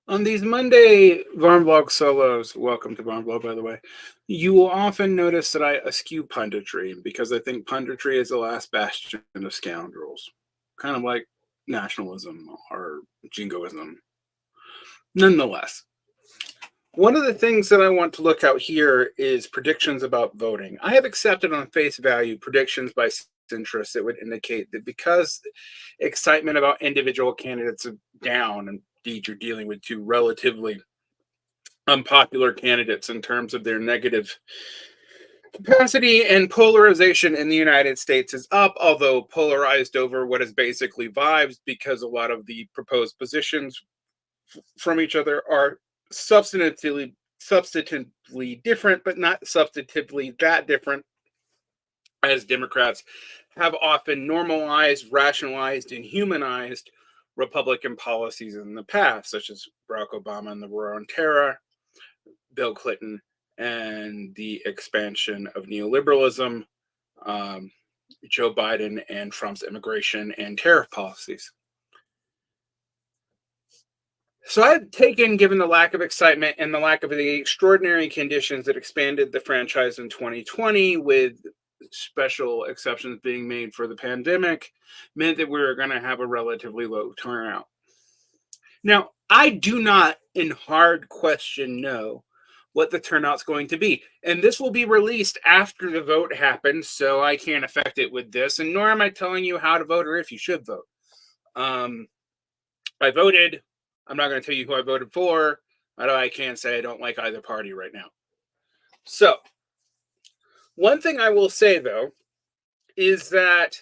On these Monday Varn Vlog solos, welcome to Varn Vlog, by the way, you will often notice that I eschew punditry because I think punditry is the last bastion of scoundrels, kind of like nationalism or jingoism. Nonetheless, one of the things that I want to look out here is predictions about voting. I have accepted on face value predictions by centrists that would indicate that because excitement about individual candidates is down, and indeed you're dealing with two relatively unpopular candidates in terms of their negative capacity, and polarization in the United States is up, although polarized over what is basically vibes because a lot of the proposed positions from each other are substantively different, but not substantively that different, as Democrats have often normalized, rationalized, and humanized Republican policies in the past, such as Barack Obama and the war on terror, Bill Clinton, and the expansion of neoliberalism, um, Joe Biden and Trump's immigration and tariff policies. So I've taken, given the lack of excitement and the lack of the extraordinary conditions that expanded the franchise in 2020, with special exceptions being made for the pandemic, meant that we were going to have a relatively low turnout. Now, I do not, in hard question, know what the turnout's going to be. And this will be released after the vote happens, so I can't affect it with this. And nor am I telling you how to vote or if you should vote. I voted. I'm not going to tell you who I voted for. Although I can say I don't like either party right now. So, one thing I will say, though, is that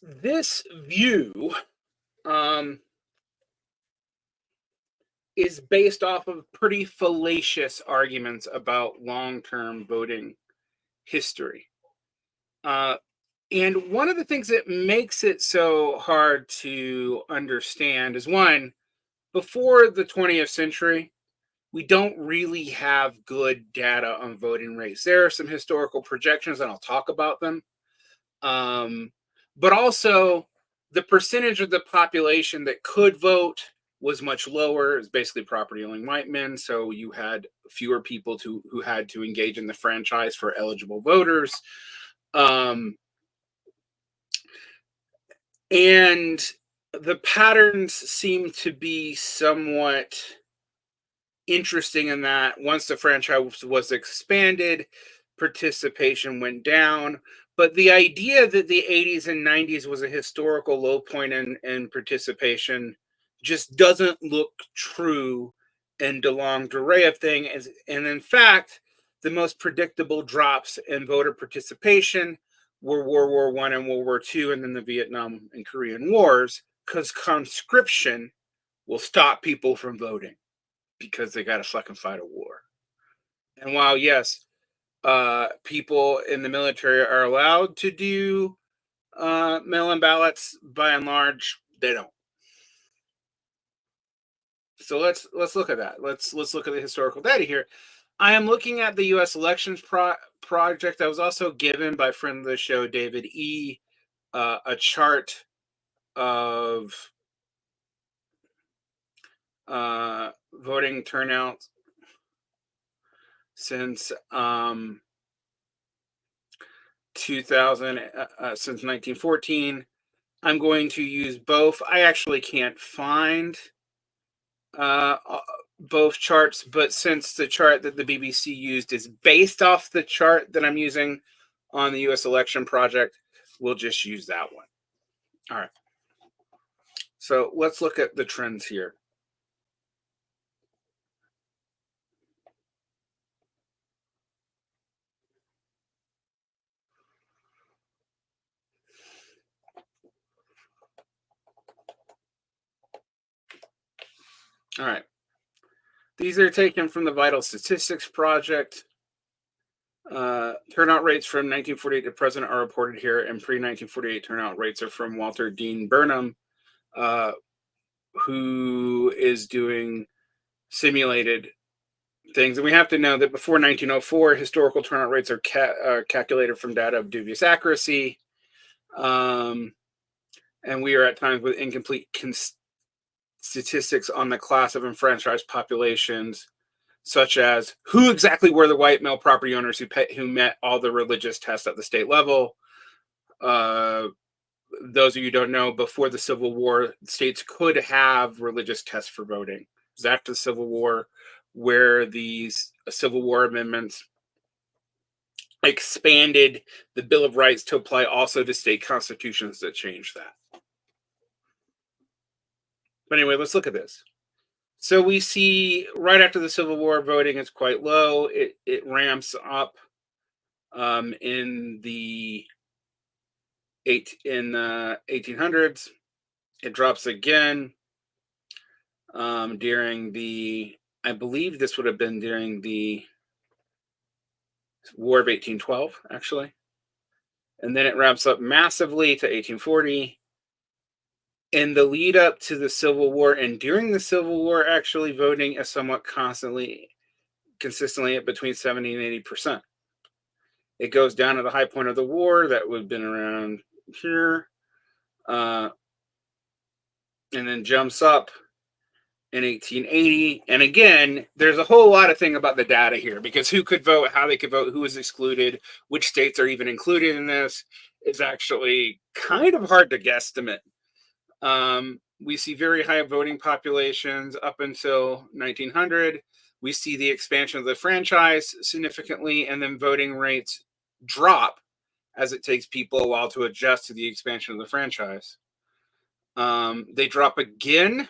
this view is based off of pretty fallacious arguments about long-term voting history. And one of the things that makes it so hard to understand is, one, before the 20th century, we don't really have good data on voting rates. There are some historical projections, and I'll talk about them. But also, the percentage of the population that could vote was much lower. It's basically property-owning white men, so you had fewer people who had to engage in the franchise for eligible voters. And the patterns seem to be somewhat interesting in that once the franchise was expanded, participation went down. But the idea that the 80s and 90s was a historical low point in participation just doesn't look true in the longue durée of things. And in fact, the most predictable drops in voter participation were World War I and World War II, and then the Vietnam and Korean Wars, because conscription will stop people from voting because they got to fucking fight a war. And while, yes, people in the military are allowed to do mail-in ballots, by and large, they don't. So let's look at that. Let's look at the historical data here. I am looking at the U.S. elections project that was also given by friend of the show, David E., a chart of voting turnout since 2000, since 1914. I'm going to use both. I actually can't find both charts, but since the chart that the BBC used is based off the chart that I'm using on the US election project, we'll just use that one. All right. So let's look at the trends here. All right. These are taken from the Vital Statistics Project. Turnout rates from 1948 to present are reported here, and pre-1948 turnout rates are from Walter Dean Burnham, who is doing simulated things. And we have to know that before 1904, historical turnout rates are calculated from data of dubious accuracy. And we are at times with incomplete statistics on the class of enfranchised populations, such as who exactly were the white male property owners who met all the religious tests at the state level. Those of you who don't know, before the Civil War, states could have religious tests for voting. It was after the Civil War where these Civil War amendments expanded the Bill of Rights to apply also to state constitutions that changed that. But anyway, let's look at this. So we see right after the Civil War, voting is quite low. It ramps up in the 1800s. It drops again during the, I believe this would have been during the War of 1812, actually. And then it ramps up massively to 1840. In the lead up to the Civil War and during the Civil War, actually voting is somewhat consistently at between 70 and 80%. It goes down to the high point of the war that would have been around here, and then jumps up in 1880. And again, there's a whole lot of thing about the data here, because who could vote, how they could vote, who was excluded, which states are even included in this is actually kind of hard to guesstimate. We see very high voting populations up until 1900. We see the expansion of the franchise significantly, and then voting rates drop as it takes people a while to adjust to the expansion of the franchise. They drop again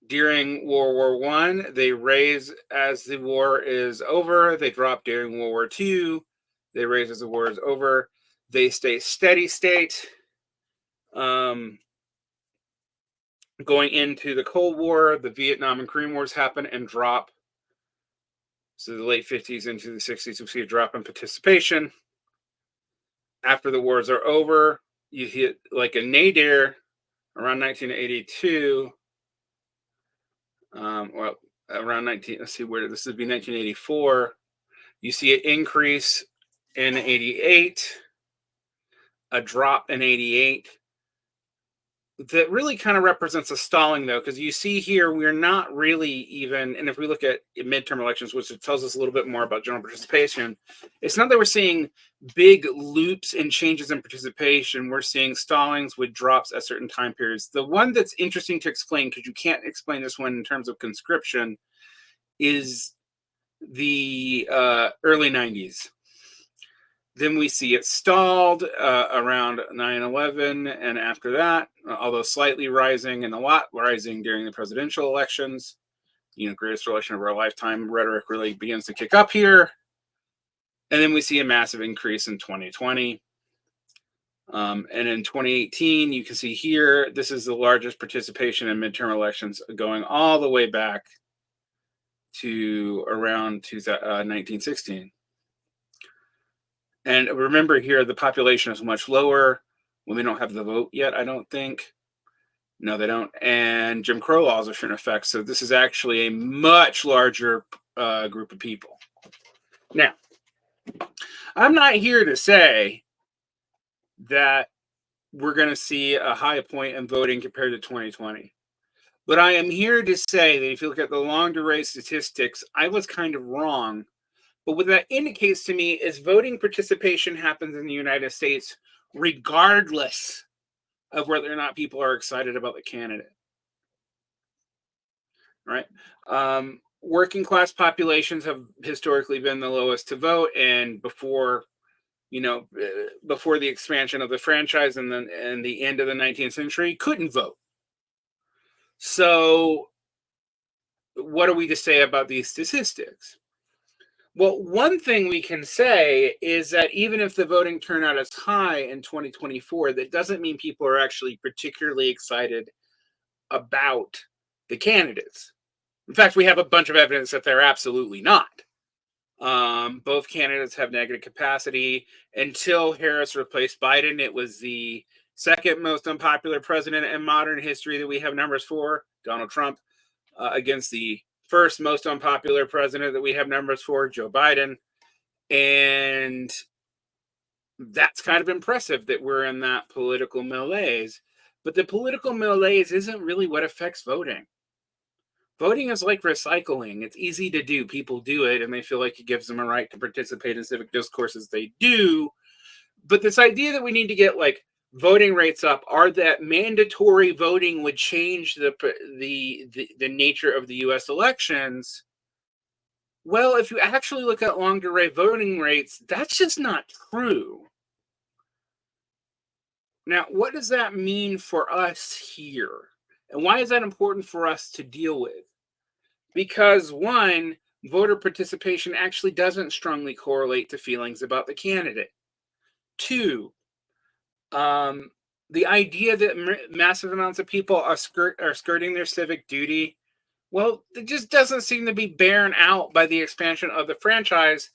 during World War I. They raise as the war is over. They drop during World War II. They raise as the war is over. They stay steady state. Going into the Cold War, the Vietnam and Korean Wars happen and drop. So the late 50s into the 60s, we see a drop in participation. After the wars are over, you hit like a nadir around 1982. Well, around let's see, where this would be 1984. You see an increase in 88, a drop in 88. That really kind of represents a stalling, though, because you see here we're not really even, and if we look at midterm elections, which it tells us a little bit more about general participation, it's not that we're seeing big loops and changes in participation. We're seeing stallings with drops at certain time periods. The one that's interesting to explain, because you can't explain this one in terms of conscription, is the early 90s. Then we see it stalled around 9/11, and after that, although slightly rising and a lot rising during the presidential elections, greatest election of our lifetime rhetoric really begins to kick up here. And then we see a massive increase in 2020. And in 2018, you can see here, this is the largest participation in midterm elections going all the way back to around 1916. And remember here, the population is much lower when we don't have the vote yet, I don't think. No, they don't. And Jim Crow laws are in effect. So this is actually a much larger group of people. Now, I'm not here to say that we're going to see a high point in voting compared to 2020. But I am here to say that if you look at the long duration statistics, I was kind of wrong. But what that indicates to me is voting participation happens in the United States regardless of whether or not people are excited about the candidate. Right? Working class populations have historically been the lowest to vote, and before the expansion of the franchise and the end of the 19th century, couldn't vote. So what are we to say about these statistics? Well, one thing we can say is that even if the voting turnout is high in 2024, that doesn't mean people are actually particularly excited about the candidates. In fact, we have a bunch of evidence that they're absolutely not. Both candidates have negative capacity. Until Harris replaced Biden, it was the second most unpopular president in modern history that we have numbers for, Donald Trump, against the first most unpopular president that we have numbers for, Joe Biden. And that's kind of impressive that we're in that political malaise. But the political malaise isn't really what affects voting. Voting is like recycling. It's easy to do. People do it, and they feel like it gives them a right to participate in civic discourses. They do. But this idea that we need to get like voting rates up, or that mandatory voting would change the nature of the U.S. elections. Well, if you actually look at long delay voting rates, that's just not true. Now, what does that mean for us here? And why is that important for us to deal with? Because one, voter participation actually doesn't strongly correlate to feelings about the candidate. Two, the idea that massive amounts of people are skirting their civic duty, well, it just doesn't seem to be borne out by the expansion of the franchise.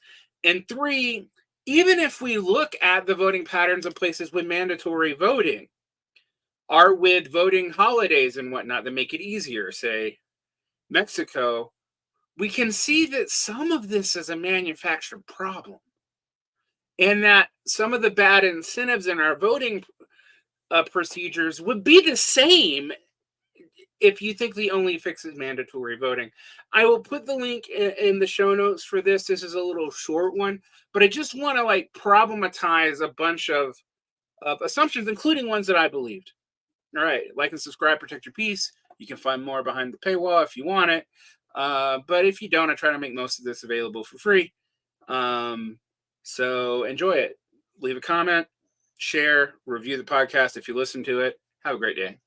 And three, even if we look at the voting patterns of places with mandatory voting, are with voting holidays and whatnot that make it easier, say Mexico, we can see that some of this is a manufactured problem. And that some of the bad incentives in our voting procedures would be the same if you think the only fix is mandatory voting. I will put the link in the show notes for this. This is a little short one, but I just want to like problematize a bunch of assumptions, including ones that I believed. All right, like and subscribe, protect your peace. You can find more behind the paywall if you want it. But if you don't, I try to make most of this available for free. So enjoy it. Leave a comment, share, review the podcast if you listen to it. Have a great day.